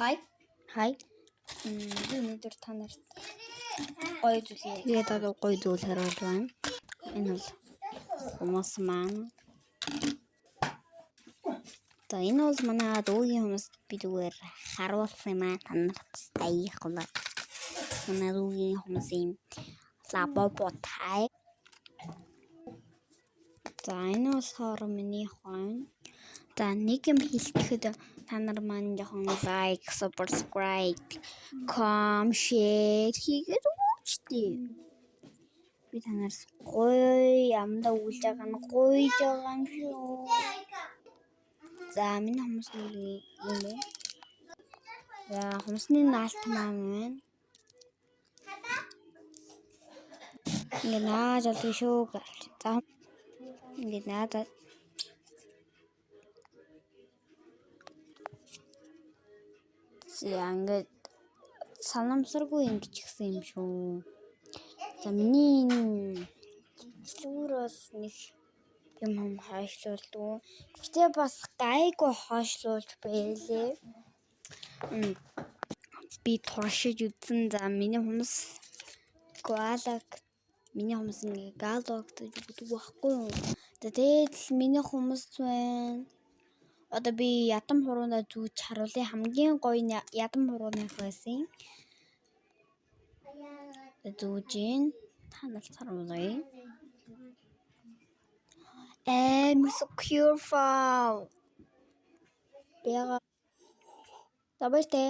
Хай. Өнөөдөр та нарт гоё зүйл. Тэгээд одоо гоё зүйл харуулж байна. Энэ бол хүмүүс маань. За энэ бол манай дүүгийн хүмүүс би зүгээр харуулсан юм аа. Та нарт аяйхлаа. Манай дүүгийн хүмүүсийн лабоботай. За энэ болохоор миний хойно. За нэг юм хэлэхэд та нар маань жоохон like, subscribe, comment, share хийгээд өгөөчтэй. Би та нараас гоё амдаа үлж байгаа нь гойж байгаа юм шүү. За миний хүмүүс нэг юм бэ. За хүмүүсний наалт маань байна. Ингээ нааж олгүй шүү гэж. За ингээ наадаа. Ингээд санамсаргүй ингэчихсэн юм шүү. За миний энэ зүрээс нэг юм хойшлуулдаг. Гэтэ бас гайгүй хойшлуулж байлээ. Би туршиж үзсэн. За миний хүмүүс ингээ галог гэж гэдэг байхгүй юу? Тэгээд миний хүмүүс байна. Одоо би ядам хуруундаа зүүж харуулъя. Хамгийн гоё ядам хурууных байсан. Зүүжин та нарт харуулъя. Secure file. За баяртай.